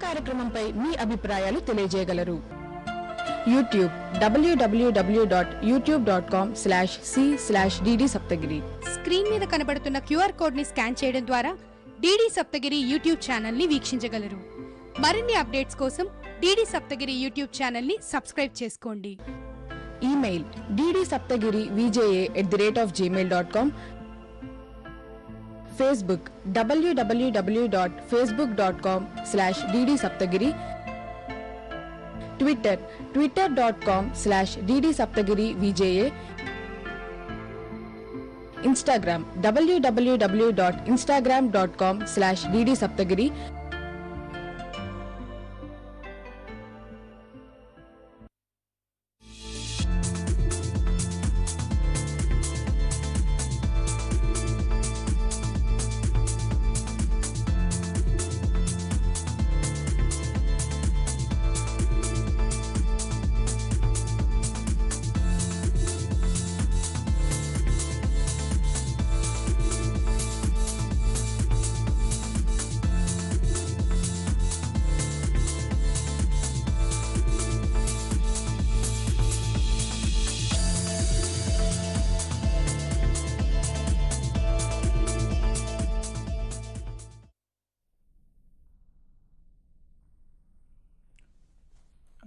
కార్యక్రమంపై మీ అభిప్రాయాలు తెలియజేయగలరు. YouTube www.youtube.com/c/dd Saptagiri. స్క్రీన్ మీద కనబడుతున్న QR కోడ్ ని స్కాన్ చేయడం ద్వారా DD Saptagiri యూట్యూబ్ ఛానల్ ని వీక్షించగలరు. మరిన్ని అప్డేట్స్ కోసం DD Saptagiri యూట్యూబ్ ఛానల్ ని సబ్స్క్రైబ్ చేసుకోండి. Email ddSaptagiri@gmail.com. Facebook www.facebook.com/DD Saptagiri. Twitter twitter.com/DD Saptagiri VJA. Instagram www.instagram.com/DD Saptagiri.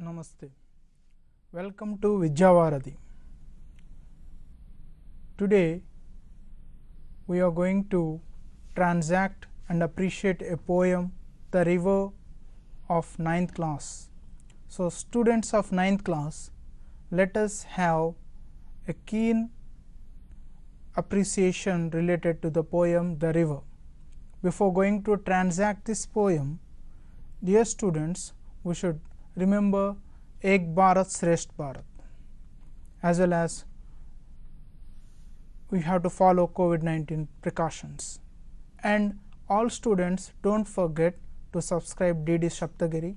Namaste. Welcome to Vidya Varadhi. Today we are going to transact and appreciate a poem, The River, of 9th class. So, students of 9th class, let us have a keen appreciation related to the poem The River. Before going to transact this poem, dear students, we should remember Ek Bharat Shresth Bharat, as well as we have to follow COVID-19 precautions. And all students, don't forget to subscribe DD Saptagiri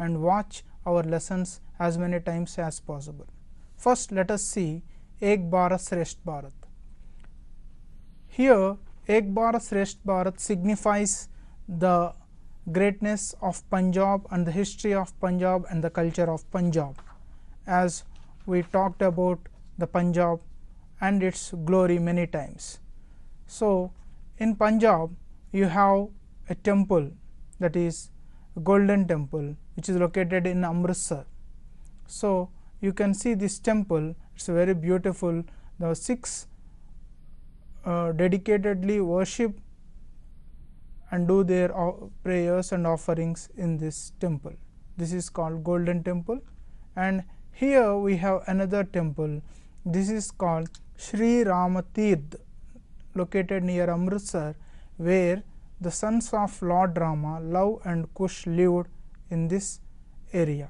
and watch our lessons as many times as possible. First, let us see Ek Bharat Shresth Bharat. Here, Ek Bharat Shresth Bharat signifies the greatness of Punjab and the history of Punjab and the culture of Punjab, as we talked about the Punjab and its glory many times. So, in Punjab you have a temple, that is a golden temple, which is located in Amritsar. So, you can see this temple, it is very beautiful. The Sikhs dedicatedly worship and do their prayers and offerings in this temple. This is called Golden Temple. And here we have another temple. This is called Sri Ramatirth, located near Amritsar, where the sons of Lord Rama, Lav and Kush, lived in this area.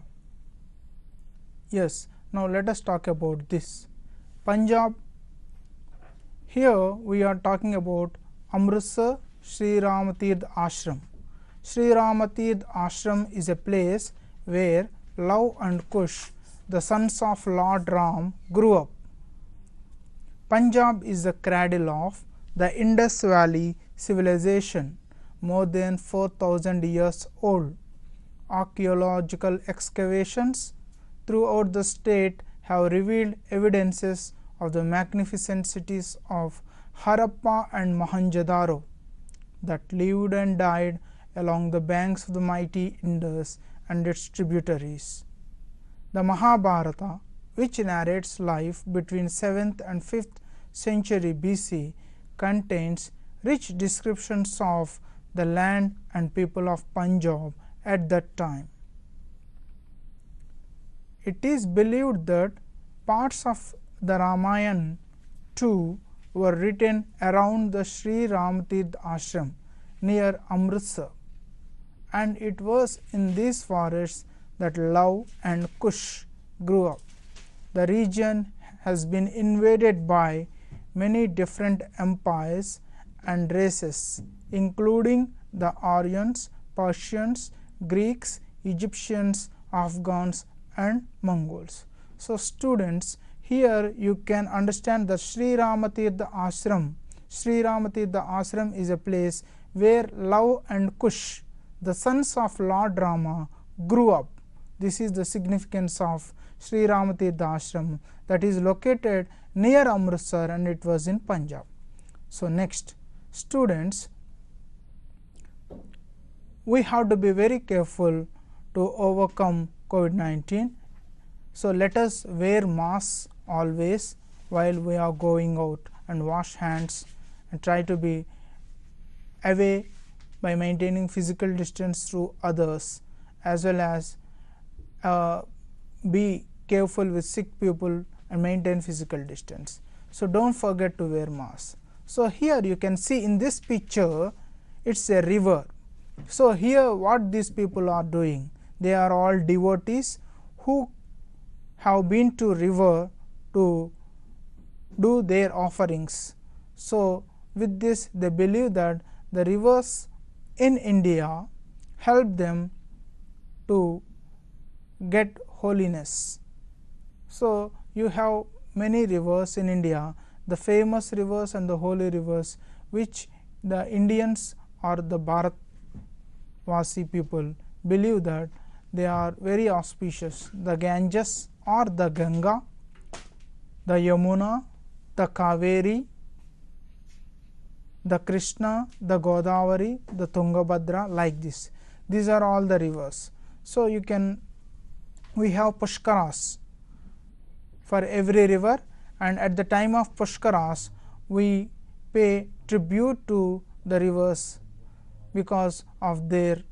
Yes, now let us talk about this. Punjab, here we are talking about Amritsar Sri Ramatirth Ashram. Sri Ramatirth Ashram is a place where Lav and Kush, the sons of Lord Ram, grew up. Punjab is the cradle of the Indus Valley civilization, more than 4,000 years old. Archaeological excavations throughout the state have revealed evidences of the magnificent cities of Harappa and Mohenjo-daro that lived and died along the banks of the mighty Indus and its tributaries. The Mahabharata, which narrates life between 7th and 5th century BC, contains rich descriptions of the land and people of Punjab at that time. It is believed that parts of the Ramayana too were written around the Sri Ramatirth Ashram near Amritsar, and it was in these forests that Lav and Kush grew up. The region has been invaded by many different empires and races, including the Aryans, Persians, Greeks, Egyptians, Afghans and Mongols. So, students, here you can understand that Sri Ramatirth Ashram. Sri Ramatirth Ashram is a place where Lav and Kush, the sons of Lord Rama grew up. This is the significance of Sri Ramatirtha Ashram that is located near Amritsar, and it was in Punjab. So, next, students, we have to be very careful to overcome COVID-19. So, let us wear masks always while we are going out, and wash hands, and try to be away by maintaining physical distance through others, as well as be careful with sick people and maintain physical distance. So, do not forget to wear mask. So, here you can see in this picture it is a river. So, here what these people are doing, they are all devotees who have been to river to do their offerings. So, with this they believe that the rivers in India help them to get holiness. So, you have many rivers in India, the famous rivers and the holy rivers, which the Indians or the Bharatvasi people believe that they are very auspicious. The Ganges or the Ganga, the Yamuna, the Kaveri, the Krishna, the Godavari, the Tungabhadra, like this. These are all the rivers. So, you can, we have Pushkaras for every river, and at the time of Pushkaras we pay tribute to the rivers because of their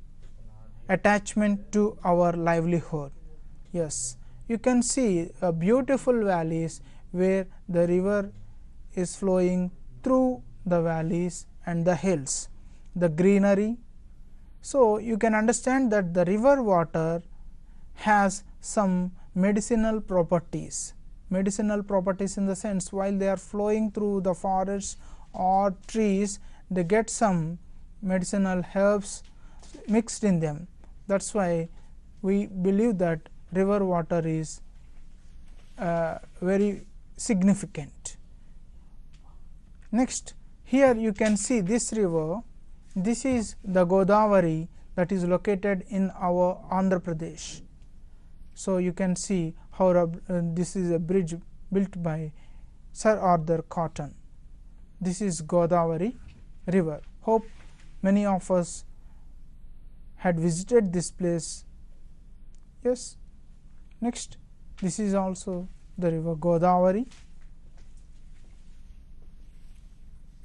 attachment to our livelihood. Yes, you can see beautiful valleys where the river is flowing through the valleys and the hills, the greenery. So, you can understand that the river water has some medicinal properties. Medicinal properties in the sense, while they are flowing through the forests or trees, they get some medicinal herbs mixed in them. That is why we believe that river water is very significant. Next, here you can see this river. This is the Godavari that is located in our Andhra Pradesh. So, you can see how this is a bridge built by Sir Arthur Cotton. This is Godavari river. Hope many of us had visited this place. Yes. Next, this is also the river Godavari.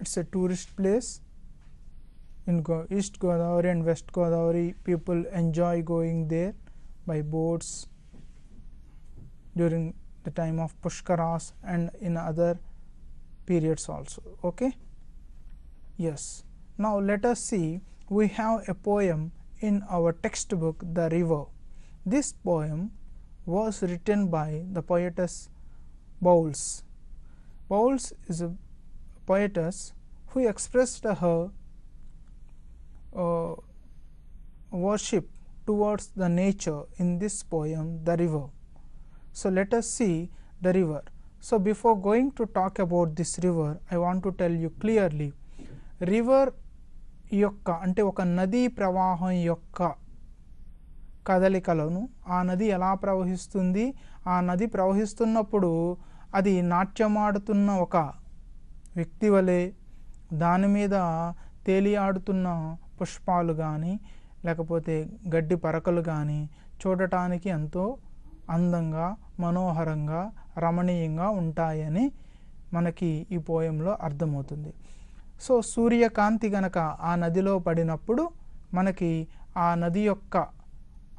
It is a tourist place. In East Godavari and West Godavari, people enjoy going there by boats during the time of Pushkaras and in other periods also. Okay. Yes. Now, let us see, we have a poem in our textbook, The River. This poem was written by the poetess Bowles. Bowles is a poetess who expressed her worship towards the nature in this poem, The River. So, let us see the river. So, before going to talk about this river, I want to tell you clearly, river yokka ante oka nadi pravaham yokka కదలికలను, ఆ నది ఎలా ప్రవహిస్తుంది, ఆ నది ప్రవహిస్తున్నప్పుడు అది నాట్యమాడుతున్న ఒక వ్యక్తి వలె, దాని మీద తేలియాడుతున్న పుష్పాలు కానీ లేకపోతే గడ్డి పరకలు కానీ చూడటానికి ఎంతో అందంగా, మనోహరంగా, రమణీయంగా ఉంటాయని మనకి ఈ పోయంలో అర్థమవుతుంది. సో, సూర్యకాంతి గనక ఆ నదిలో పడినప్పుడు మనకి ఆ నది యొక్క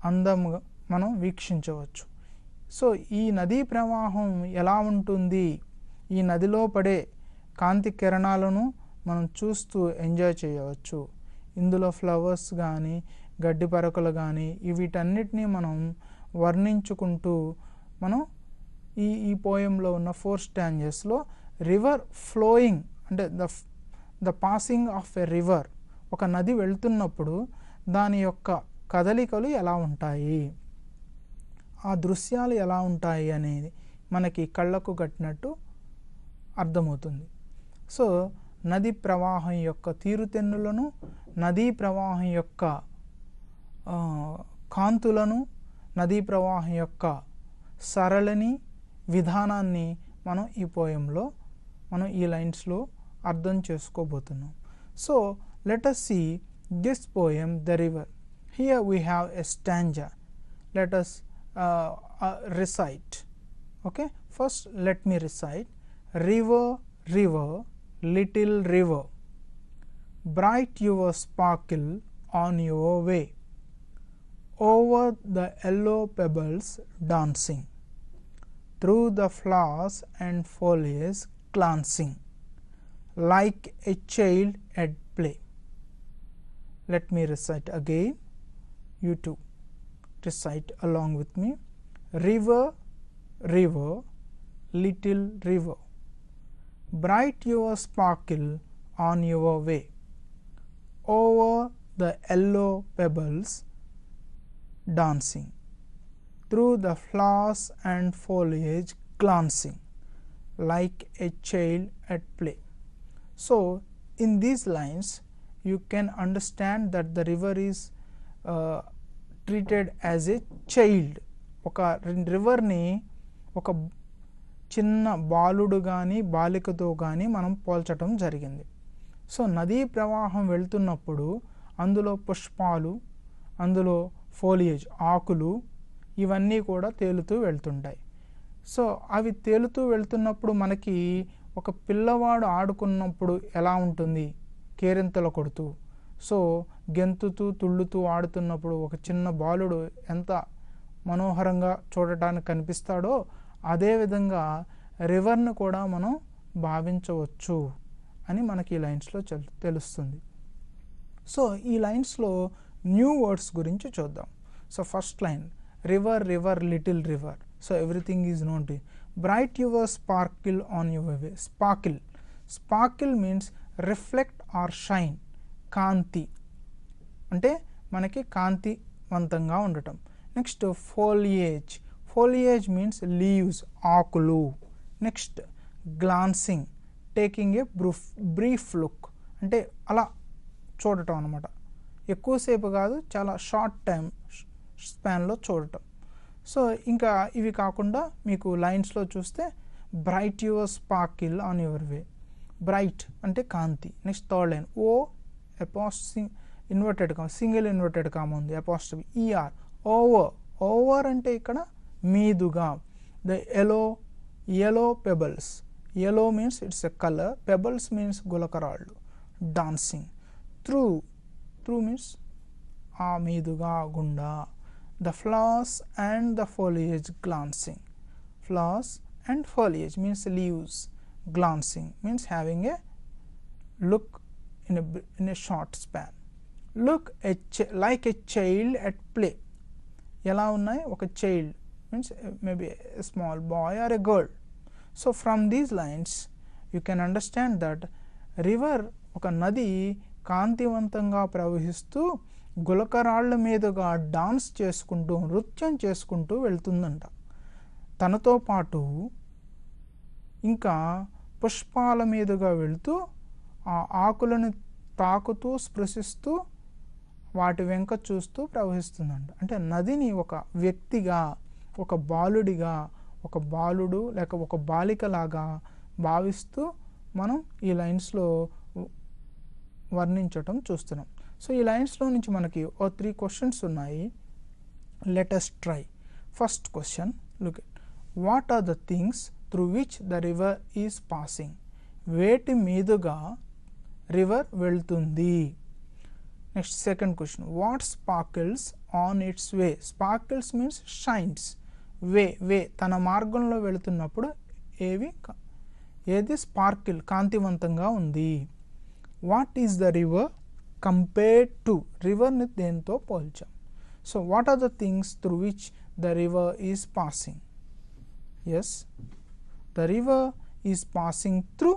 అందము మనం వీక్షించవచ్చు. సో, ఈ నదీ ప్రవాహం ఎలా ఉంటుంది, ఈ నదిలో పడే కాంతి కిరణాలను మనం చూస్తూ ఎంజాయ్ చేయవచ్చు. ఇందులో ఫ్లవర్స్ కానీ గడ్డి పరకలు కానీ వీటన్నిటినీ మనం వర్ణించుకుంటూ మనం ఈ పోయంలో ఉన్న 4 స్టాంజెస్లో రివర్ ఫ్లోయింగ్ అంటే the passing of a river, ఒక నది వెళ్తున్నప్పుడు దాని యొక్క కదలికలు ఎలా ఉంటాయి, ఆ దృశ్యాలు ఎలా ఉంటాయి అనేది మనకి కళ్ళకు కట్టినట్టు అర్థమవుతుంది. సో, నది ప్రవాహం యొక్క తీరుతెన్నులను, నదీ ప్రవాహం యొక్క కాంతులను నదీ ప్రవాహం యొక్క సరళని విధానాన్ని మనం ఈ పోయంలో మనం ఈ లైన్స్లో అర్థం చేసుకోబోతున్నాం. So let us see this poem, The River. Here we have a stanza. Let us recite. Okay, first let me recite. River, river, little river, bright your sparkle on your way, over the yellow pebbles dancing, through the flowers and foliage glancing, like a child at play. Let me recite again, you too recite along with me. River, river, little river, bright your sparkle on your way, over the yellow pebbles dancing, through the flowers and foliage glancing, like a child at play. So in these lines you can understand that the river is treated as a child. ఒక రివర్ని ఒక చిన్న బాలుడు కానీ బాలికతో కానీ మనం పోల్చటం జరిగింది. So నదీ ప్రవాహం వెళ్తున్నప్పుడు అందులో పుష్పాలు, అందులో ఫోలియేజ్ ఆకులు ఇవన్నీ కూడా తేలుతూ వెళ్తుంటాయి. సో అవి తేలుతూ వెళ్తున్నప్పుడు మనకి ఒక పిల్లవాడు ఆడుకున్నప్పుడు ఎలా ఉంటుంది, కేరింతలు కొడుతూ, సో గెంతుతూ తుళ్ళుతూ ఆడుతున్నప్పుడు ఒక చిన్న బాలుడు ఎంత మనోహరంగా చూడటానికి కనిపిస్తాడో అదేవిధంగా రివర్ను కూడా మనం భావించవచ్చు అని మనకి ఈ లైన్స్లో తెలుస్తుంది. సో ఈ లైన్స్లో న్యూ వర్డ్స్ గురించి చూద్దాం. So first line river, river, little river. So everything is known to bright your sparkle on your way. Sparkle, sparkle means reflect or shine, కాంతి అంటే మనకి కాంతివంతంగా ఉండటం. Next foliage, foliage means leaves, ఆకులు. Next glancing, taking a brief look అంటే అలా చూడటం అనమాట, ఎక్కువసేపు కాదు, చాలా షార్ట్ టైం స్పాన్లో చూడటం. సో ఇంకా ఇవి కాకుండా మీకు లైన్స్లో చూస్తే bright your sparkle on your way, bright అంటే కాంతి. Next third line O inverted comma, single inverted comma ఉంది, అపాస్ట్రఫీ ఈఆర్. ఓవర్, ఓవర్ అంటే ఇక్కడ మీదుగా. The yellow pebbles, yellow means it's a color, pebbles means గులకరాళ్ళు. డాన్సింగ్, త్రూ మీన్స్ ఆ మీదుగా గుండా. The flowers and the foliage glancing, flowers and foliage means leaves, glancing means having a look in a short span. Look like a child at play. ఎలా ఉన్నాయి, ఒక child means maybe a small boy or a girl. So from these lines you can understand that river ఒక నది కాంతివంతంగా ప్రవహిస్తూ గులకరాళ్ల మీదుగా dance చేసుకుంటూ నృత్యం చేసుకుంటూ వెళ్తుందంట. తనతో పాటు ఇంకా పుష్పాల మీదుగా వెళ్తూ ఆ ఆకులను తాకుతూ స్పృశిస్తూ వాటి వెంక చూస్తూ ప్రవహిస్తుందంట. అంటే నదిని ఒక వ్యక్తిగా, ఒక బాలుడిగా, ఒక బాలుడు లేక ఒక బాలికలాగా భావిస్తూ మనం ఈ లైన్స్లో వర్ణించటం చూస్తున్నాం. సో ఈ లైన్స్లో నుంచి మనకి 3 క్వశ్చన్స్ ఉన్నాయి. Let us try. First question, look at what are the things through which the river is passing. వేటి మీదుగా రివర్ వెళ్తుంది. Next second question, what sparkles on its way. Sparkles means shines. Way తన మార్గంలో వెళుతున్నప్పుడు ఏది స్పార్కిల్ కాంతివంతంగా ఉంది. What is the river compared to. రివర్ని దేంతో పోల్చాం. So what are the things through which the river is passing. Yes, the river is passing through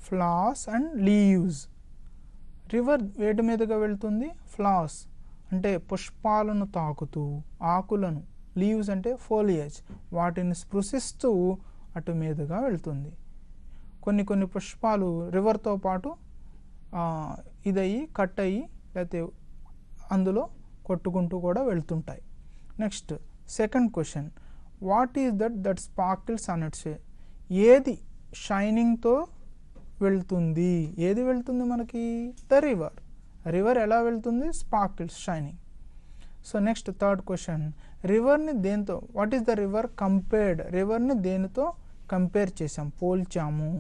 flowers and leaves. River వేటి మీదుగా వెళ్తుంది, ఫ్లవర్స్ అంటే పుష్పాలను తాకుతూ, ఆకులను, లీవ్స్ అంటే ఫోలియేజ్ వాటిని స్పృశిస్తూ అటు మీదుగా వెళ్తుంది. కొన్ని పుష్పాలు రివర్తో పాటు ఇదయ్యి కట్ అయ్యి లేకపోతే అందులో కొట్టుకుంటూ కూడా వెళ్తుంటాయి. Next second question, what is that sparkles on its way? ఏది షైనింగ్తో వెళ్తుంది? ఏది వెళ్తుంది మనకి? The river. రివర్ ఎలా వెళ్తుంది? Sparkles, shining. So next third question, రివర్ని దేంతో, what is the river compared? రివర్ని దేనితో కంపేర్ చేసాం, పోల్చాము?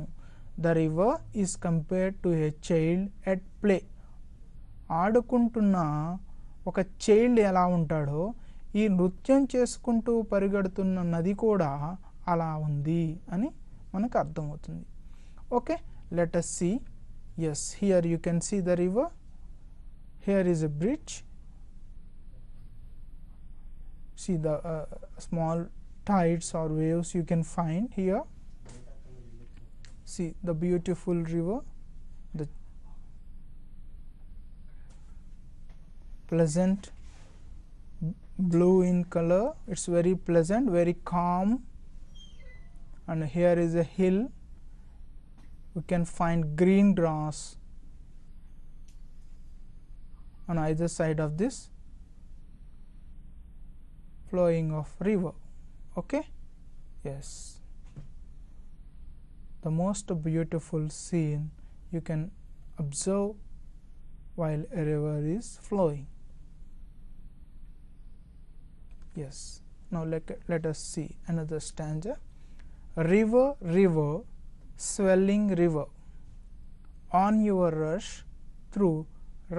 The river is compared to a child at play. ఆడుకుంటున్న ఒక చైల్డ్ ఎలా ఉంటాడో ఈ నృత్యం చేసుకుంటూ పరిగెడుతున్న నది కూడా అలా ఉంది అని మనకు అర్థమవుతుంది. Okay, let us see. Yes, here you can see the river. Here is a bridge. See the small tides or waves you can find here. See the beautiful river, the pleasant blue in color. It's very pleasant, very calm. And here is a hill. We can find green grass on either side of this flowing of river. Okay, yes, the most beautiful scene you can observe while a river is flowing. Yes, now let us see another stanza. River, river, swelling river, on your rush through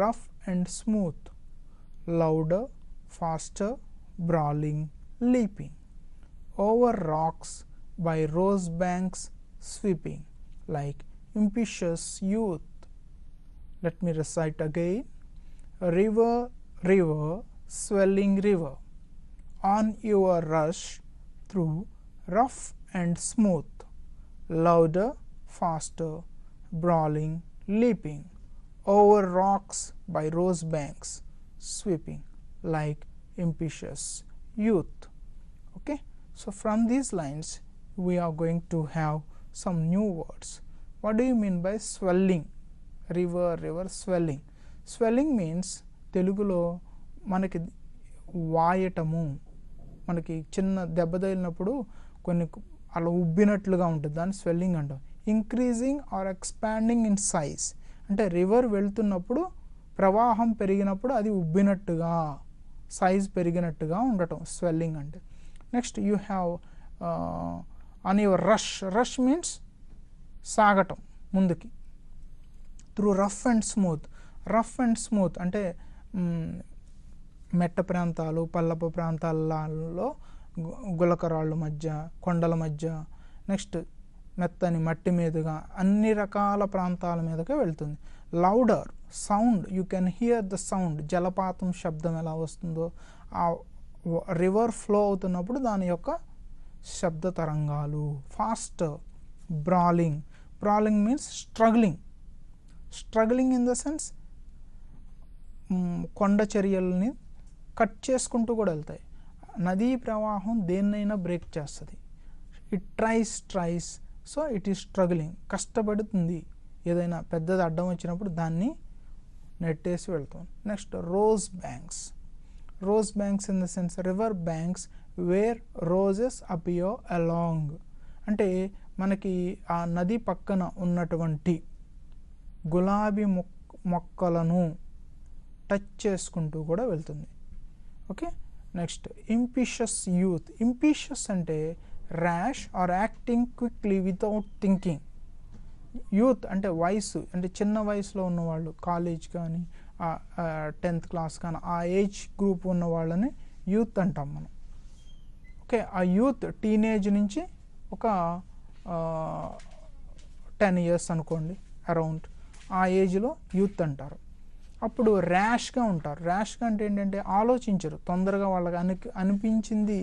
rough and smooth, louder, faster, brawling, leaping, over rocks by rose banks sweeping, like impetuous youth. Let me recite again. River, river, swelling river, on your rush through rough and smooth, louder, faster, brawling, leaping, over rocks by rose banks sweeping, like impetuous youth. Okay, so from these lines we are going to have some new words. What do you mean by swelling? River, river, swelling. Swelling means తెలుగులో మనకి వాయటము, మనకి చిన్న దెబ్బ తగిలినప్పుడు కొన్ని అలా ఉబ్బినట్లుగా ఉంటుంది, దాన్ని స్వెల్లింగ్ అంటాం. Increasing or expanding in size, అంటే రివర్ వెళ్తున్నప్పుడు ప్రవాహం పెరిగినప్పుడు అది ఉబ్బినట్టుగా, సైజ్ పెరిగినట్టుగా ఉండటం స్వెల్లింగ్ అంటే. Next you have on your rush. Rush means సాగటం ముందుకి. Through rough and smooth. Rough and smooth అంటే మెట్ట ప్రాంతాలు, పల్లపు ప్రాంతాలలో గులకరాళ్ళ మధ్య, కొండల మధ్య, నెక్స్ట్ మెత్తని మట్టి మీదుగా, అన్ని రకాల ప్రాంతాల మీదగా వెళ్తుంది. Louder sound, you can hear the sound. జలపాతం శబ్దం ఎలా వస్తుందో ఆ రివర్ ఫ్లో అవుతున్నప్పుడు దాని యొక్క శబ్ద తరంగాలు. Faster, brawling. Brawling means struggling. Struggling in the sense కొండ చర్యల్ని కట్ చేసుకుంటూ కూడా వెళ్తాయి. నదీ ప్రవాహం దేన్నైనా బ్రేక్ చేస్తుంది. It tries, so it is struggling. కష్టపడుతుంది, ఏదైనా పెద్దది అడ్డం వచ్చినప్పుడు దాన్ని నెట్టేసి వెళ్తాం. Next rose banks. Rose banks in the sense river banks where roses appear along, అంటే మనకి ఆ నది పక్కన ఉన్నటువంటి గులాబీ మొక్కలను టచ్ చేసుకుంటూ కూడా వెళ్తుంది. Okay, next impetuous youth. Impetuous అంటే rash or acting quickly without thinking. Youth అంటే వయసు, అంటే చిన్న వయసులో ఉన్నవాళ్ళు, కాలేజ్ కానీ 10th క్లాస్ కానీ ఆ ఏజ్ గ్రూప్ ఉన్న వాళ్ళని యూత్ అంటాం మనం. ఓకే, ఆ యూత్ టీనేజ్ నుంచి ఒక 10 years అనుకోండి అరౌండ్, ఆ ఏజ్లో యూత్ అంటారు. అప్పుడు ర్యాష్గా ఉంటారు. ర్యాష్గా అంటే ఏంటంటే ఆలోచించరు, తొందరగా వాళ్ళకి అనిపించింది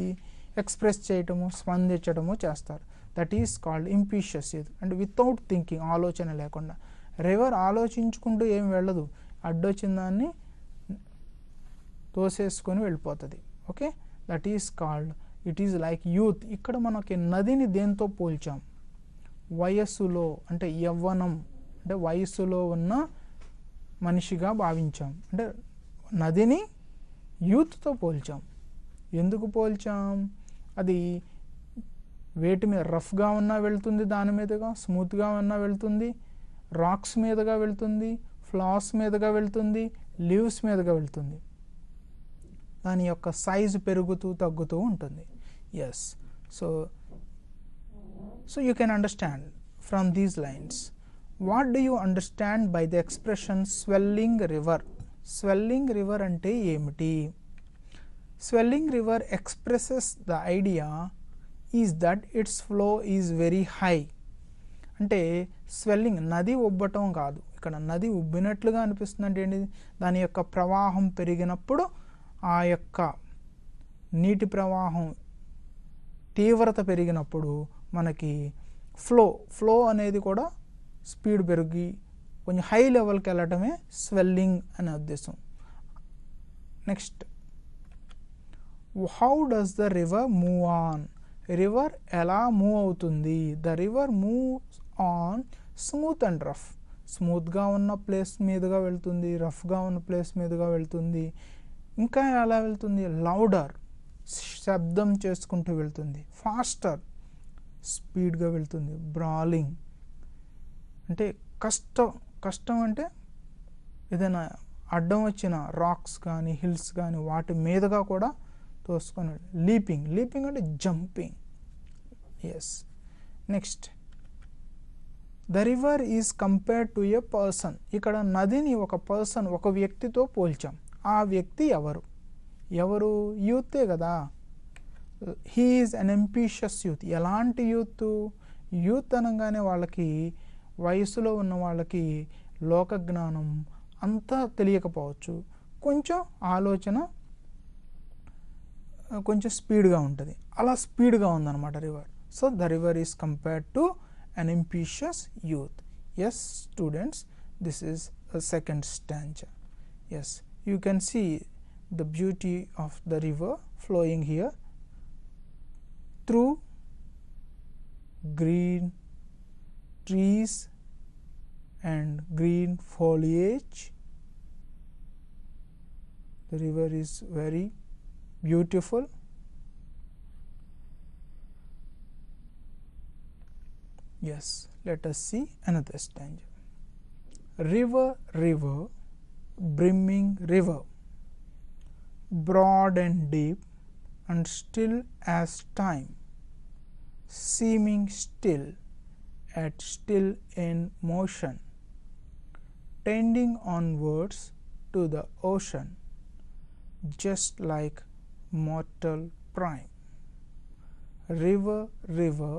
ఎక్స్ప్రెస్ చేయటము, స్పందించడము చేస్తారు. That is called impetuous youth. అంటే వితౌట్ థింకింగ్, ఆలోచన లేకుండా. రివర్ ఆలోచించుకుంటూ ఏం వెళ్ళదు, అడ్డొచ్చిన దాన్ని తోసేసుకొని వెళ్ళిపోతుంది. Okay, that is called, it is like youth. ఇక్కడ మనకి నదిని దేంతో పోల్చాం? వయస్సులో, అంటే యవ్వనం, అంటే వయస్సులో ఉన్న మనిషిగా భావించాం. అంటే నదిని యూత్తో పోల్చాం. ఎందుకు పోల్చాం? అది వేటి మీద రఫ్గా ఉన్నా వెళ్తుంది, దాని మీదుగా స్మూత్గా ఉన్నా వెళ్తుంది, రాక్స్ మీదుగా వెళ్తుంది, ఫ్లాస్ మీదుగా వెళ్తుంది, లీవ్స్ మీదుగా వెళ్తుంది. దాని యొక్క సైజు పెరుగుతూ తగ్గుతూ ఉంటుంది. Yes, so you can understand from these lines. What do you understand by the expression swelling river? Swelling river అంటే ఏమిటి? Swelling river expresses the idea is that its flow is very high. అంటే swelling నది ఉబ్బటం కాదు, ఇక్కడ నది ఉబ్బినట్లుగా అనిపిస్తుంది. అంటే ఏంటి? దాని యొక్క ప్రవాహం పెరిగినప్పుడు ఆ యొక్క నీటి ప్రవాహం తీవ్రత పెరిగినప్పుడు మనకి ఫ్లో అనేది కూడా స్పీడ్ పెరిగి కొంచెం హై లెవెల్కి వెళ్ళటమే స్వెల్లింగ్ అనే ఉద్దేశం. Next, how does the river move on? River ఎలా మూవ్ అవుతుంది? The river moves on smooth and rough. స్మూత్గా ఉన్న ప్లేస్ మీదుగా వెళ్తుంది, రఫ్గా ఉన్న ప్లేస్ మీదుగా వెళ్తుంది. ఇంకా ఎలా వెళ్తుంది? లౌడర్, శబ్దం చేసుకుంటూ వెళ్తుంది. ఫాస్టర్, స్పీడ్గా వెళ్తుంది. బ్రాలింగ్ అంటే కష్టం అంటే ఏదైనా అడ్డం వచ్చిన రాక్స్ కానీ హిల్స్ కానీ వాటి మీదుగా కూడా తోసుకొని. లీపింగ్ అంటే jumping. Yes. Next, the river is compared to a person. ఇక్కడ నదిని ఒక పర్సన్, ఒక వ్యక్తితో పోల్చాం. ఆ వ్యక్తి ఎవరు? యూతే కదా. He is an ambitious youth. ఎలాంటి యూత్ అనగానే వాళ్ళకి, వయసులో ఉన్న వాళ్ళకి లోకజ్ఞానం అంతా తెలియకపోవచ్చు, కొంచెం ఆలోచన కొంచెం స్పీడ్గా ఉంటుంది. అలా స్పీడ్గా ఉందన్నమాట river. So the river is compared to an ambitious youth. Yes students, this is a second stanza. Yes, you can see the beauty of the river flowing here through green trees and green foliage. The river is very beautiful. Yes, let us see another stanza. River, river, brimming river, broad and deep and still as time, seeming still at still in motion, tending onwards to the ocean, just like mortal prime. River, river,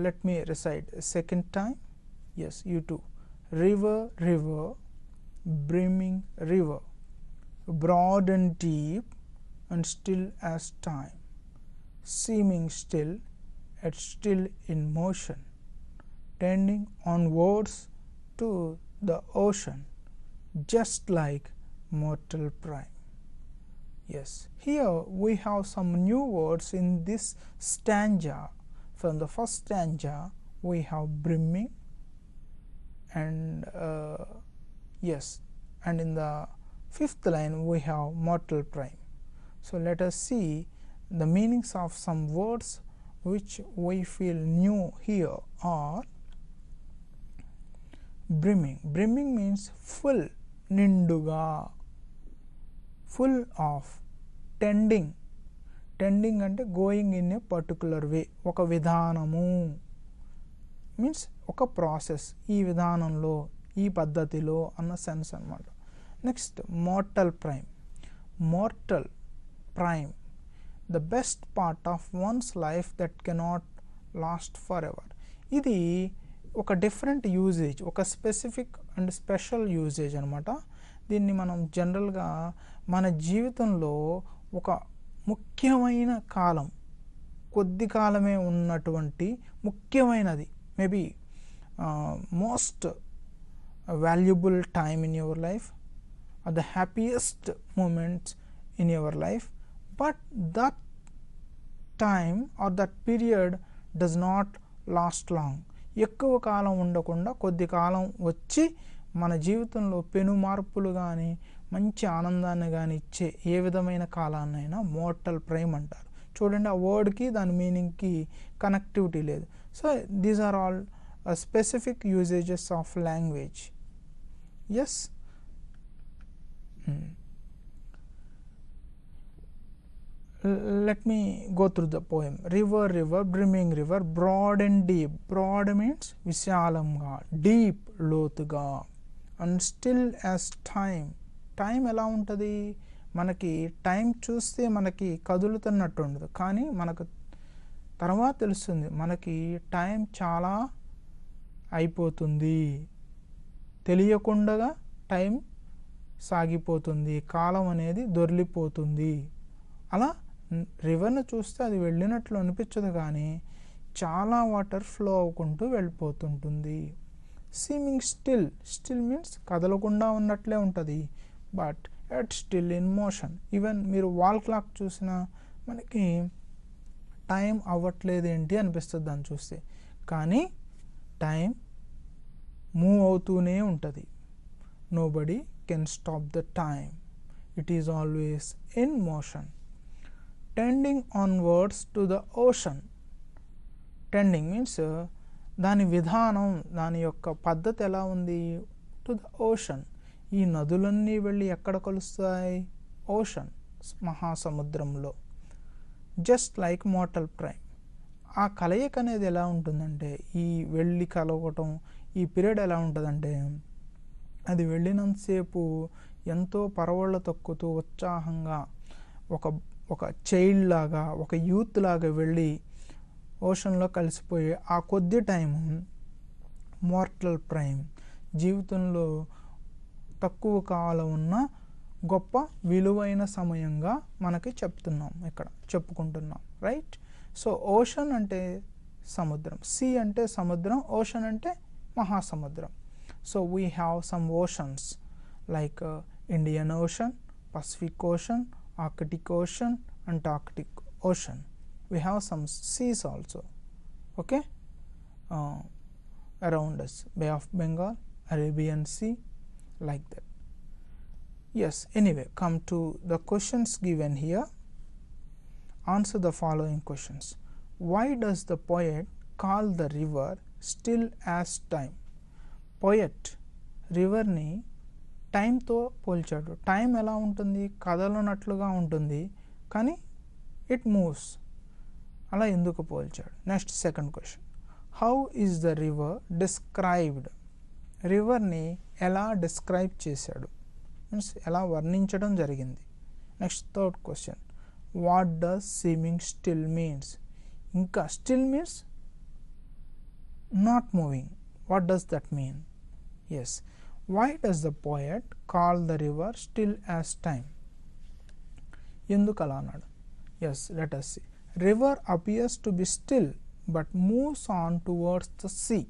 let me recite a second time. Yes, you too. River, river, brimming river, broad and deep and still as time, seeming still at still in motion, tending onwards to the ocean, just like mortal prime. Yes, here we have some new words in this stanza. From the first stanza we have brimming and yes, and in the fifth line we have mortal prime. So let us see the meanings of some words which we feel new here are brimming. Brimming means full, ninduga, full of. Tending అంటే going in a particular way, ఒక విధానము, means ఒక process, ఈ విధానంలో, ఈ పద్ధతిలో అన్న sense అన్నమాట. Next, mortal prime, the best part of one's life that cannot last for ever. ఇది ఒక డిఫరెంట్ యూజేజ్, ఒక స్పెసిఫిక్ అండ్ స్పెషల్ యూజేజ్ అనమాట. దీన్ని మనం జనరల్గా మన జీవితంలో ఒక ముఖ్యమైన కాలం, కొద్ది కాలమే ఉన్నటువంటి ముఖ్యమైనది, maybe most valuable time in your life, or the happiest moments in your life, but that time or that period does not last long. ఎక్కువ కాలం ఉండకుండా కొద్ది కాలం వచ్చి మన జీవితంలో పెను మార్పులు కానీ, మంచి ఆనందాన్ని కానీ ఇచ్చే ఏ విధమైన కాలాన్నైనా మోర్టల్ ప్రైమ్ అంటారు. చూడండి ఆ వర్డ్కి దాని మీనింగ్కి కనెక్టివిటీ లేదు. So these are all specific usages of language. Yes, let me go through the poem. River, river, brimming river, broad and deep. Broad means విశాలంగా, deep లోతుగా, and still as time. Time ఎలా ఉంటుంది, మనకి time చూస్తే మనకి కదులుతున్నట్టు ఉండదు, కానీ మనకు తర్వాత తెలుస్తుంది మనకి టైం చాలా అయిపోతుంది, తెలియకుండా టైం సాగిపోతుంది, కాలం అనేది దొర్లిపోతుంది. అలా రివర్ను చూస్తే అది వెళ్ళినట్లు అనిపించదు, కానీ చాలా వాటర్ ఫ్లో అవ్వకుంటూ వెళ్ళిపోతుంటుంది. సీమింగ్ స్టిల్, స్టిల్ మీన్స్ కదలకుండా ఉన్నట్లే ఉంటుంది, but at still in motion. Even మీరు వాల్ క్లాక్ చూసినా మనకి టైం అవ్వట్లేదు ఏంటి అనిపిస్తుంది దాన్ని చూస్తే, కానీ టైం మూవ్ అవుతూనే ఉంటుంది. Nobody can stop the time, it is always in motion. Tending onwards to the ocean. Tending means దాని విధానం, దాని యొక్క పద్ధతి ఎలా ఉంది, టు ద ఓషన్. ఈ నదులన్నీ వెళ్ళి ఎక్కడ కలుస్తాయి, ఓషన్, మహాసముద్రంలో. Just like mortal prime. ఆ కలయిక అనేది ఎలా ఉంటుందంటే, ఈ వెళ్ళి కలవటం, ఈ పీరియడ్ ఎలా ఉంటుందంటే, అది వెళ్ళినంతసేపు ఎంతో పరవళ్ళ తొక్కుతూ ఉత్సాహంగా ఒక చైల్డ్ లాగా, ఒక యూత్ లాగా వెళ్ళి ఓషన్లో కలిసిపోయే ఆ కొద్ది టైము మోర్టల్ ప్రైమ్, జీవితంలో తక్కువ కాలం ఉన్న గొప్ప విలువైన సమయంగా మనకి చెప్పుకుంటున్నాం, రైట్. సో ఓషన్ అంటే సముద్రం, సీ అంటే సముద్రం, ఓషన్ అంటే మహాసముద్రం. So we have some oceans like Indian ocean, Pacific ocean, Arctic Ocean, Antarctic Ocean. We have some seas also, okay, around us, Bay of Bengal, Arabian Sea, like that. Yes, anyway, come to the questions given here. Answer the following questions. Why does the poet call the river still as time? Poet river ni టైంతో పోల్చాడు. Time ఎలా ఉంటుంది, కదలనట్లుగా ఉంటుంది, కానీ it moves. అలా ఎందుకు పోల్చాడు? Next second question, how is the river described? రివర్ని ఎలా డిస్క్రైబ్ చేశాడు, మీన్స్ ఎలా వర్ణించడం జరిగింది. Next third question, what does seeming still means? ఇంకా still means not moving. What does that mean? Yes. Why does the poet call the river still as time? ఎందుకు అలా అన్నాడు? Yes, let us see. River appears to be still but moves on towards the sea.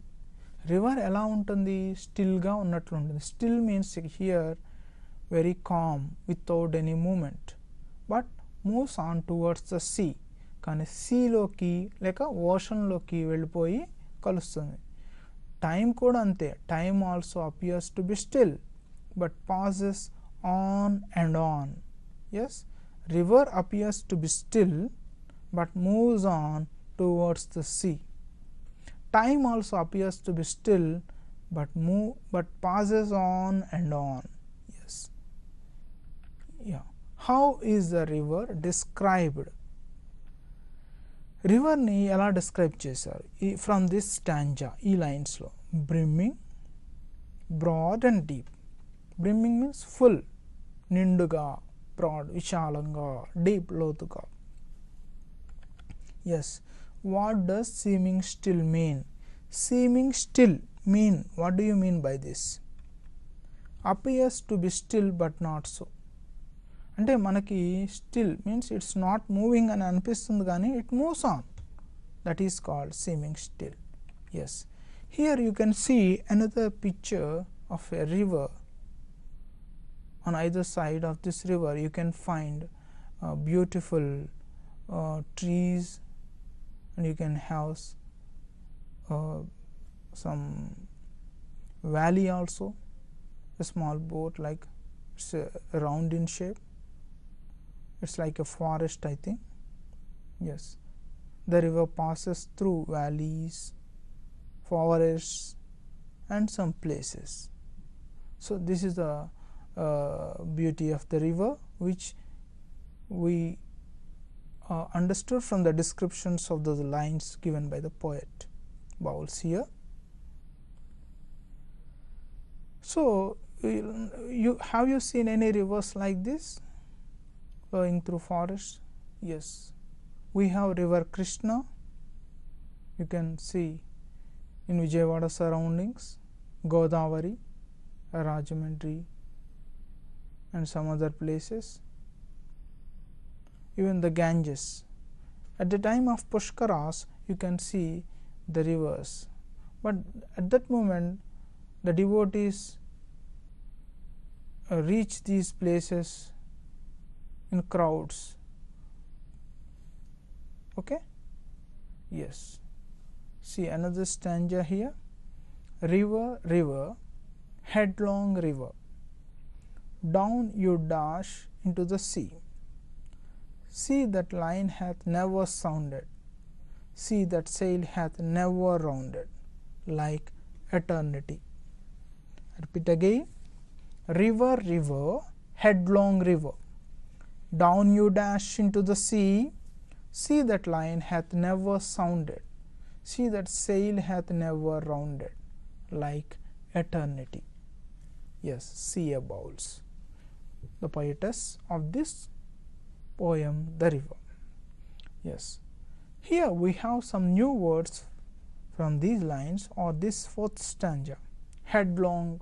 River ఎలా ఉంటుంది, స్టిల్గా ఉన్నట్లు ఉంటుంది. Still means here very calm without any movement, but moves on towards the sea. కానీ సీలోకి లేక ఓషన్లోకి వెళ్ళిపోయి కలుస్తుంది. టైం కూడా అంతే. Time also appears to be still but passes on and on. Yes, river appears to be still but moves on towards the sea. Time also appears to be still but passes on and on. Yes. Yeah. How is the river described? రివర్ని ఎలా describe చేశారు? From this stanza, ఈ లైన్స్లో, brimming, broad and deep. Brimming means full, నిండుగా, broad విశాలంగా, deep లోతుగా. Yes. What does seeming still mean? Seeming still mean, what do you mean by this? Appears to be still but not so. అంటే మనకి still means it's not moving అని అనిపిస్తుంది, కానీ it moves on. That is called seeming still. Yes. Here you can see another picture of a river. On either side of this river you can find beautiful trees, and you can have some valley also, a small boat like it's round in shape. It's like a forest, I think. Yes, the river passes through valleys, forests, and some places. So this is the beauty of the river, which we understood from the descriptions of those lines given by the poet Bowles here. So have you seen any rivers like this flowing through forests? Yes, we have river Krishna. You can see in Vijayawada surroundings, Godavari, Rajahmundry, and some other places. Even the Ganges. At the time of Pushkaras, you can see the rivers, but at that moment the devotees reach these places in crowds. Okay? Yes. See another stanza here. River, river, headlong river, down you dash into the sea. See that line hath never sounded, see that sail hath never rounded, like eternity. Repeat again. River, river, headlong river, down you dash into the sea. See that line hath never sounded, see that sail hath never rounded, like eternity. Yes, C.A. Bowles, the poetess of this poem, The River. Yes, here we have some new words from these lines or this fourth stanza. Headlong,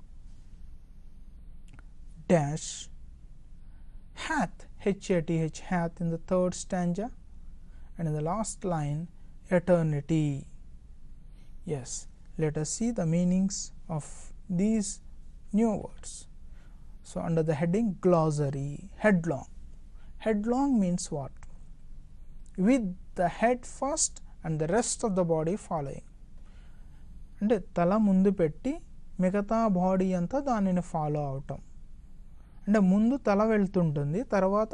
dash, hath, H-A-T-H, hath in the third stanza, and in the last line, eternity. Yes, let us see the meanings of these new words. So under the heading glossary, headlong. Headlong means what? With the head first and the rest of the body following. అంటే తల ముందు పెట్టి మిగతా body అంతా దానిని follow అవటం. అంటే ముందు తల వెళ్తుంటుంది, తర్వాత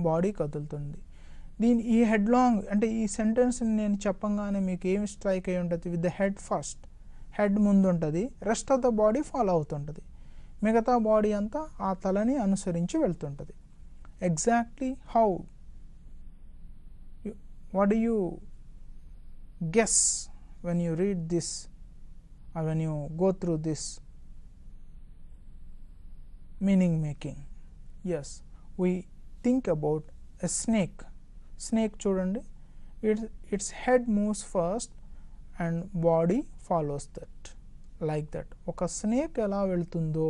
బాడీ కదులుతుంది. ఈ హెడ్లాంగ్ అంటే ఈ సెంటెన్స్ని నేను చెప్పంగానే మీకు ఏమి స్ట్రైక్ అయి ఉంటుంది? With the head first, head ముందు ఉంటుంది, rest of the body follow అవుతుంటుంది, మిగతా బాడీ అంతా ఆ తలని అనుసరించి వెళ్తుంటుంది. Exactly how, what do you guess when you read this or when you go through this meaning making? Yes, we think about a snake. Snake చూడండి, its head moves first and body follows that, like that. ఒక snake ఎలా వెళ్తుందో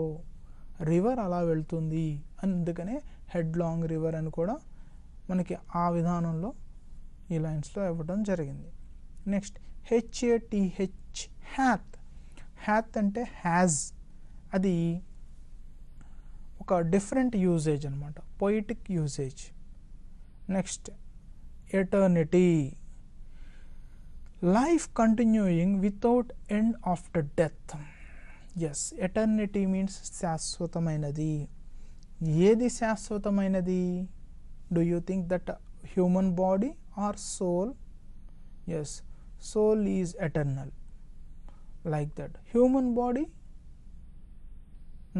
river అలా వెళ్తుంది, అందుకనే head long river అని కూడా మనకి ఆ విధానంలో ఈ లైన్స్లో ఇవ్వడం జరిగింది. Next HATH, hath. హ్యాత్ అంటే హ్యాజ్, అది ఒక డిఫరెంట్ యూజేజ్ అనమాట, poetic usage. Next eternity, life continuing without end after death. Yes, eternity means శాశ్వతమైనది. ఏది శాశ్వతమైనది? Do you think that human body or soul? Yes, soul is eternal, like that. Human body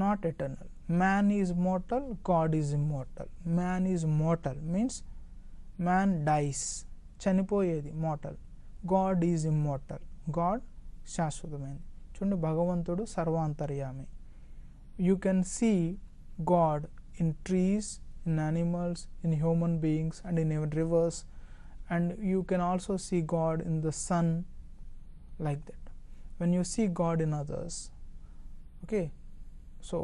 not eternal. Man is mortal, God is immortal. Man is mortal means man dies, చనిపోయేది mortal. God is immortal, God శాశ్వతమైనది. చూడండి, భగవంతుడు సర్వాంతర్యామి. You can see God in trees, in animals, in human beings and in rivers, and you can also see God in the sun, like that. When you see God in others, okay, so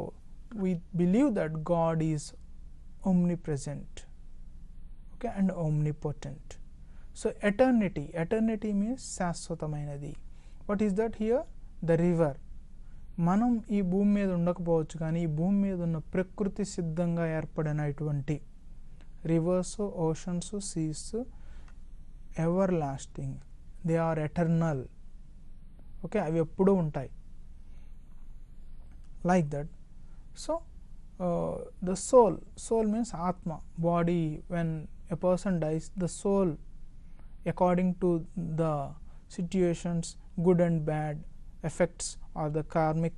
we believe that God is omnipresent, okay, and omnipotent. So eternity means శాశ్వతమైనది. What is that here? The river. మనం ఈ భూమి మీద ఉండకపోవచ్చు, కానీ ఈ భూమి మీద ఉన్న ప్రకృతి సిద్ధంగా ఏర్పడినటువంటి rivers, oceans, seas ever lasting, they are eternal. Okay, అవి ఎప్పుడూ ఉంటాయి, like that. So the soul means atma, body. When a person dies, the soul, according to the situations, good and bad effects or the karmic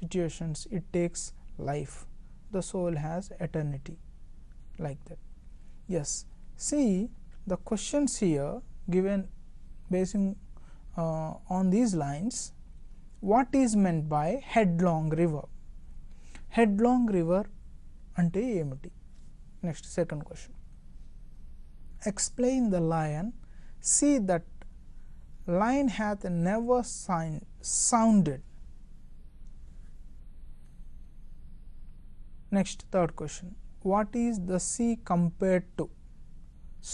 situations, it takes life. The soul has eternity, like that. Yes, see the questions here given basing on these lines. What is meant by headlong river? Headlong river ante emiti? Next, second question. Explain the line. See that line hath never sounded. Next, third question. What is the sea compared to?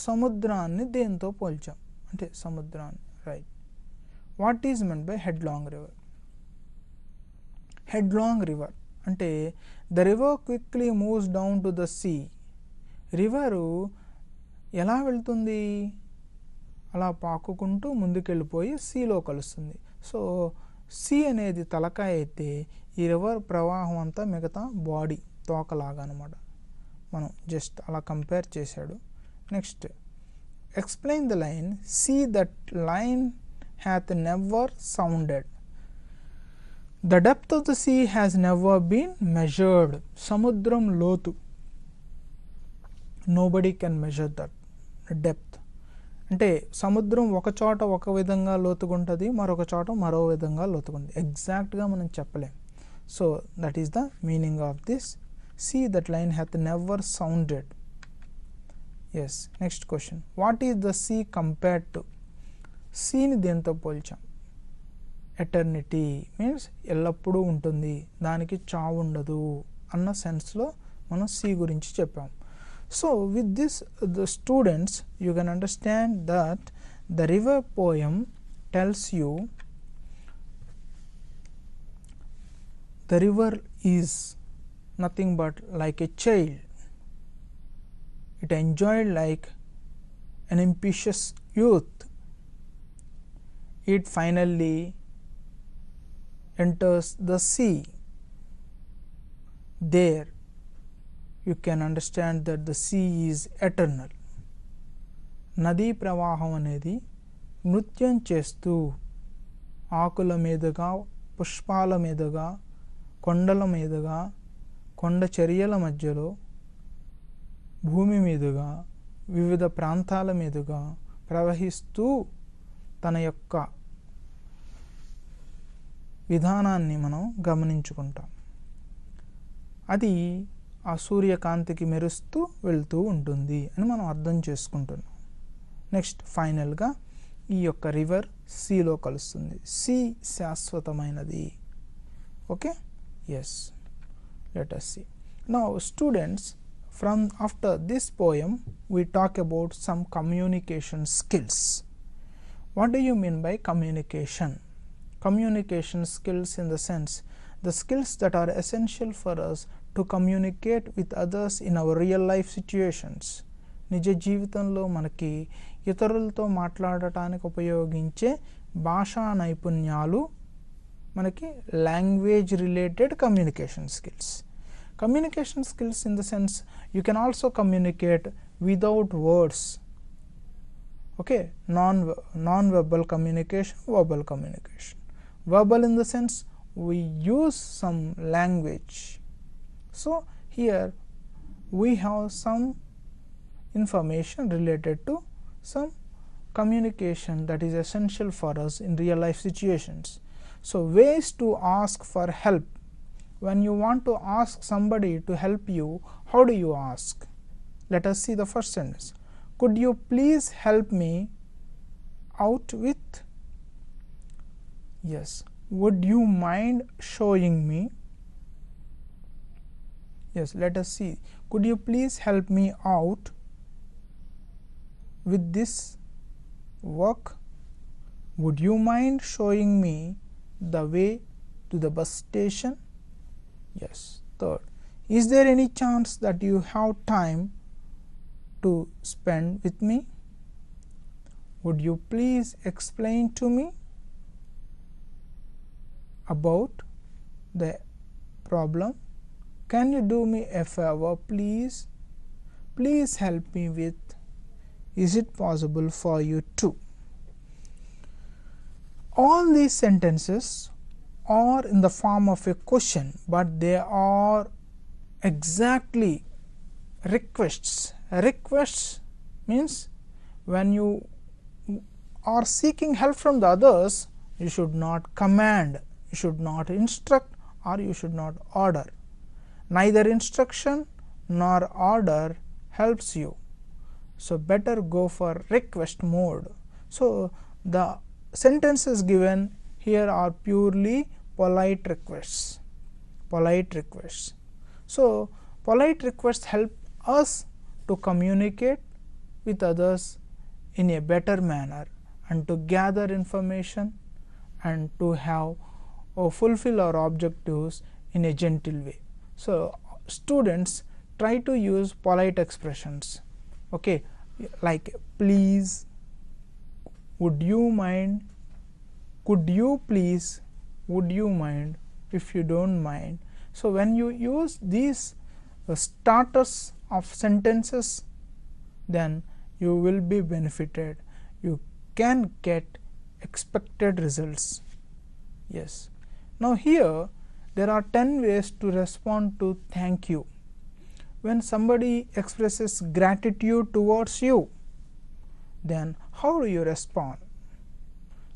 సముద్రాన్ని దేంతో పోల్చాం అంటే సముద్రాన్ని, right. What is meant by headlong river? Headlong river అంటే the river quickly moves down to the sea. River ఎలా వెళ్తుంది? అలా పాకుకుంటూ ముందుకెళ్ళిపోయి సీలో కలుస్తుంది. సో సీ అనేది తలకాయ అయితే ఈ రివర్ ప్రవాహం అంతా మిగతా బాడీ, తోకలాగా అనమాట. మనం జస్ట్ అలా కంపేర్ చేశాడు. Next, explain the line. See that line hath never sounded. The depth of the sea has never been measured. సముద్రం లోతు, nobody can measure that depth. అంటే సముద్రం ఒక చోట ఒక విధంగా లోతుగుంటుంది, మరొక చోట మరో విధంగా లోతుగుంటుంది. ఎగ్జాక్ట్గా మనం చెప్పలేం. So that is the meaning of this. See that line hath never sounded. Yes. Next question. What is the sea compared to? సీని దేంతో పోల్చాం? ఎటర్నిటీ మీన్స్ ఎల్లప్పుడూ ఉంటుంది, దానికి చావు ఉండదు అన్న సెన్స్లో మనం సీ గురించి చెప్పాం. So with this, the students, you can understand that the river poem tells you the river is nothing but like a child. It enjoyed like an impetuous youth. It finally enters the sea. There you can understand that the sea is eternal. నదీ ప్రవాహం అనేది నృత్యం చేస్తూ ఆకుల మీదుగా, పుష్పాల మీదుగా, కొండల మీదుగా, కొండ చర్యల మధ్యలో, భూమి మీదుగా, వివిధ ప్రాంతాల మీదుగా ప్రవహిస్తూ తన యొక్క విధానాన్ని మనం గమనించుకుంటాం. అది ఆ సూర్యకాంతికి మెరుస్తూ వెళ్తూ ఉంటుంది అని మనం అర్థం చేసుకుంటున్నాం. నెక్స్ట్, ఫైనల్గా ఈ యొక్క రివర్ సీలో కలుస్తుంది. సీ శాశ్వతమైనది. Okay, yes. Let us see. Now students, from after this poem we talk about some communication skills. What do you mean by communication? Communication skills in the sense the skills that are essential for us to communicate with others in our real life situations. నిజ జీవితంలో మనకి ఇతరులతో మాట్లాడటానికి ఉపయోగించే భాషా నైపుణ్యాలు మనకి language related communication skills. Communication skills in the sense you can also communicate without words. Okay, non verbal communication, verbal communication. Verbal in the sense we use some language. So here we have some information related to some communication that is essential for us in real life situations. So ways to ask for help. When you want to ask somebody to help you, how do you ask? Let us see the first sentence. Could you please help me out with? Yes. Would you mind showing me? Yes, let us see. Could you please help me out with this work? Would you mind showing me the way to the bus station? Yes. Third, is there any chance that you have time to spend with me? Would you please explain to me about the problem can you do me a favor please? Please help me with. Is it possible for you to? All these sentences are in the form of a question, but they are exactly requests. Requests means when you are seeking help from the others, you should not command, you should not instruct, or you should not order. Neither instruction nor order helps you. So, better go for request mode. So, the sentences given here are purely polite requests. Polite requests. So, polite requests help us to communicate with others in a better manner and to gather information and to have or fulfill our objectives in a gentle way. So, students try to use polite expressions, okay, like please, would you mind, could you please, would you mind, if you don't mind. So, when you use these starters of sentences, then you will be benefited, you can get expected results. Yes. Now, here there are 10 ways to respond to thank you. When somebody expresses gratitude towards you, then how do you respond?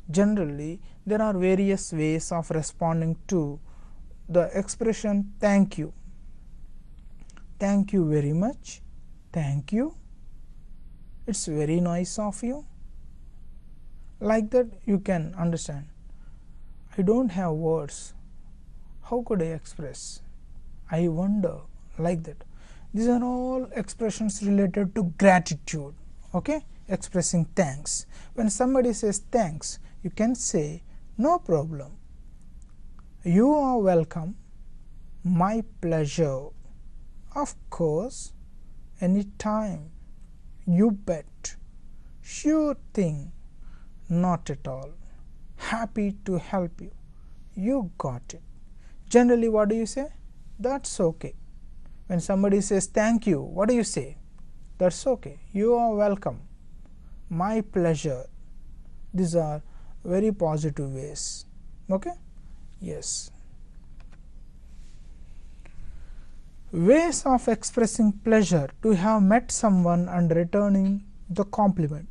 Generally, there are various ways of responding to the expression thank you. Thank you very much, thank you, it's very nice of you. Like that you can understand. I don't have words, how could I express? I wonder, like that. These are all expressions related to gratitude, okay? Expressing thanks. When somebody says thanks, you can say no problem, you are welcome, my pleasure, of course, anytime, you bet, sure thing, not at all, happy to help you, you got it. Generally what do you say? That's okay. When somebody says thank you, what do you say? That's okay, you are welcome, my pleasure. These are very positive ways, okay? Yes. Ways of expressing pleasure: to have met someone and returning the compliment.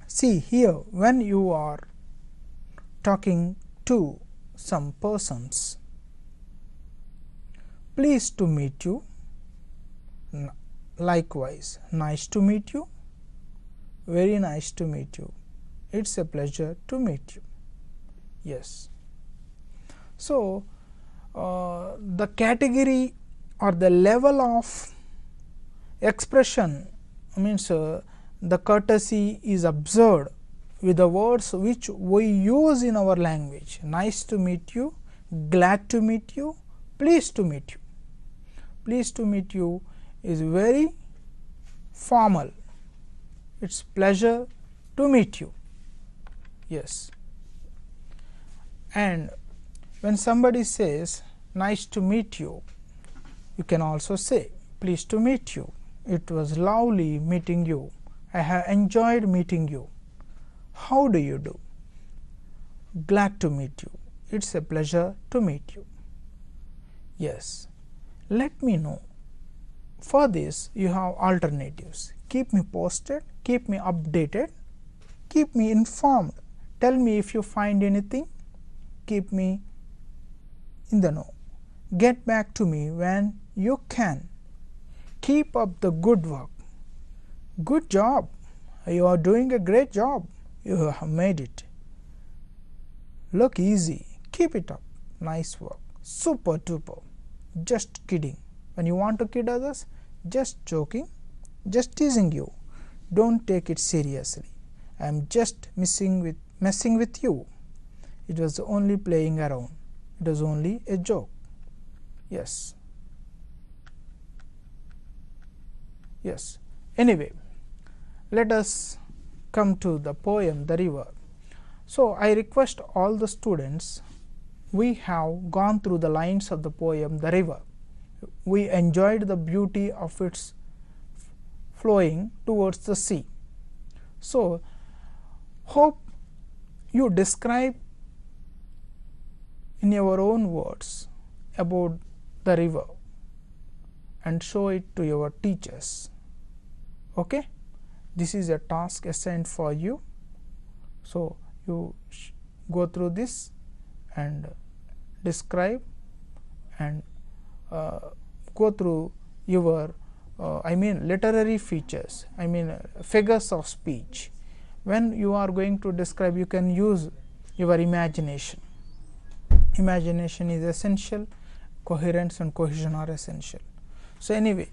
See here, when you are talking to some persons, pleased to meet you, likewise, nice to meet you, very nice to meet you, it's a pleasure to meet you. Yes. So, the category or the level of expression means the courtesy is observed with the words which we use in our language. Nice to meet you, glad to meet you, pleased to meet you. Pleased to meet you is very formal, it's pleasure to meet you. Yes. And when somebody says nice to meet you, you can also say pleased to meet you, it was lovely meeting you, I have enjoyed meeting you, how do you do, glad to meet you, it's a pleasure to meet you. Yes. Let me know. For this you have alternatives. Keep me posted, keep me updated, keep me informed, tell me if you find anything, keep me in the know. Get back to me when you can. Keep up the good work. Good job. You are doing a great job. You have made it. Look easy. Keep it up. Nice work. Super duper. Just kidding. When you want to kid others, just joking, just teasing you. Don't take it seriously. I am just messing with you. It was only playing around. It was only a joke. Yes. Yes. Anyway, let us come to the poem The River. So, I request all the students we have gone through the lines of the poem The River. We enjoyed the beauty of its flowing towards the sea. So, hope you describe in your own words about the river and show it to your teachers. Okay? This is a task assigned for you. So, you go through this and describe and go through your literary features, figures of speech. When you are going to describe, you can use your imagination. Imagination is essential, coherence and cohesion are essential. So, anyway,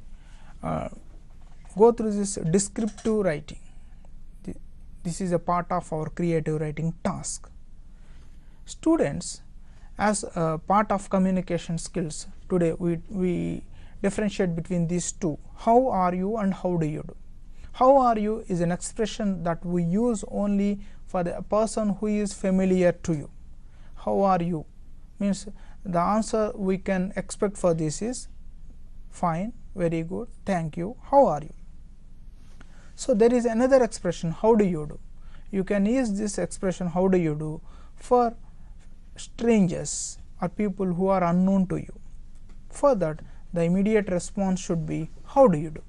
go through this descriptive writing. This is a part of our creative writing task. Students, as a part of communication skills, today we differentiate between these two. How are you and how do you do? How are you is an expression that we use only for the person who is familiar to you. How are you means the answer we can expect for this is fine, very good, thank you, how are you. So, there is another expression, how do you do. You can use this expression, how do you do, for strangers or people who are unknown to you. For that, the immediate response should be, how do you do.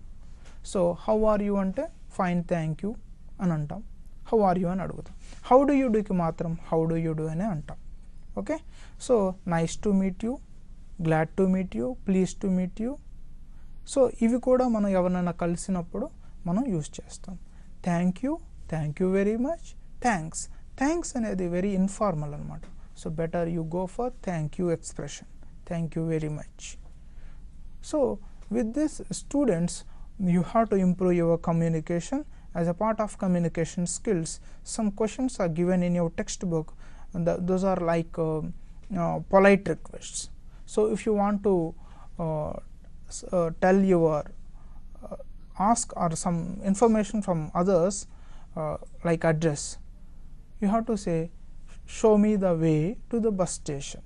So, how are you ante fine, thank you అని అంటాం. How are you అని అడుగుతాం. How do you do కి మాత్రం how do you do అని అంటాం. Okay. So, nice to meet you, glad to meet you, pleased to meet you. So, ఇవి కూడా మనం ఎవరినైనా కలిసినప్పుడు మనం యూజ్ చేస్తాం. Thank you very much, thanks అనేది వెరీ ఇన్ఫార్మల్ అనమాట. So, better you go for thank you expression, thank you very much. So, with this students, you have to improve your communication. As a part of communication skills, some questions are given in your textbook, and those are like polite requests. So, if you want to tell your ask or some information from others like address, you have to say show me the way to the bus station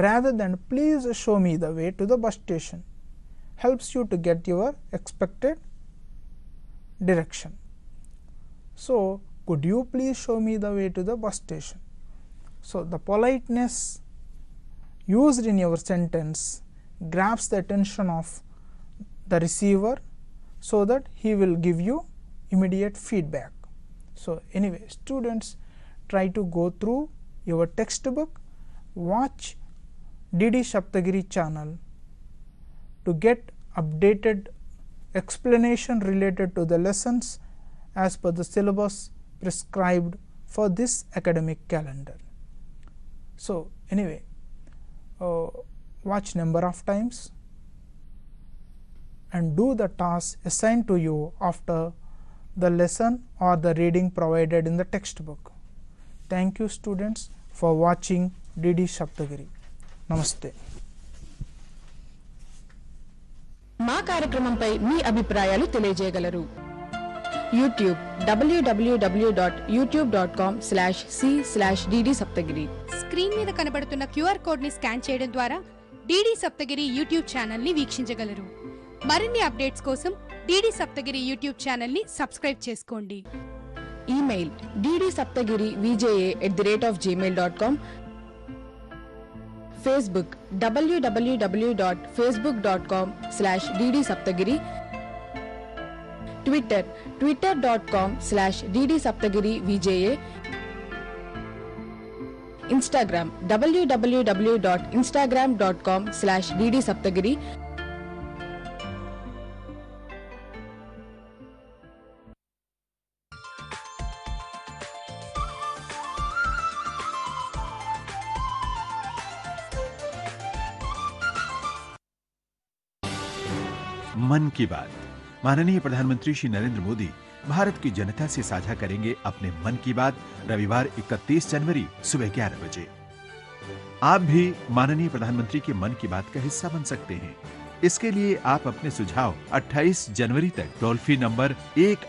rather than please show me the way to the bus station. Helps you to get your expected direction. So, could you please show me the way to the bus station. So, the politeness used in your sentence grabs the attention of the receiver so that he will give you immediate feedback. So, anyway, students, try to go through your textbook, watch DD Saptagiri channel to get updated explanation related to the lessons as per the syllabus prescribed for this academic calendar. So, anyway, watch number of times and do the task assigned to you after the lesson or the reading provided in the textbook. Thank you students for watching DD Saptagiri. Namaste. మా కార్యక్రమంపై మీ అభిప్రాయాలు తెలియజేయగలరు. YouTube www.youtube.com/c/dd Saptagiri. Screen మీద కనబడుతున్న QR code ని scan చేయడం ద్వారా DD Saptagiri YouTube channel ని వీక్షించగలరు. మరిన్ని అప్డేట్స్ కోసం డిడి సప్తగిరి యూట్యూబ్ ఛానల్ ని సబ్స్క్రైబ్ చేసుకోండి. Email ddSaptagiri@gmail.com. Facebook www.facebook.com/dd Saptagiri. Twitter twitter.com/dd Saptagiri VJA. Instagram www.instagram.com/dd Saptagiri. मन की बात। माननीय प्रधानमंत्री श्री नरेंद्र मोदी भारत की जनता से साझा करेंगे अपने मन की बात रविवार 31 जनवरी सुबह 11 बजे। आप भी माननीय प्रधानमंत्री के मन की बात का हिस्सा बन सकते हैं। इसके लिए आप अपने सुझाव 28 जनवरी तक टोल फ्री नंबर 1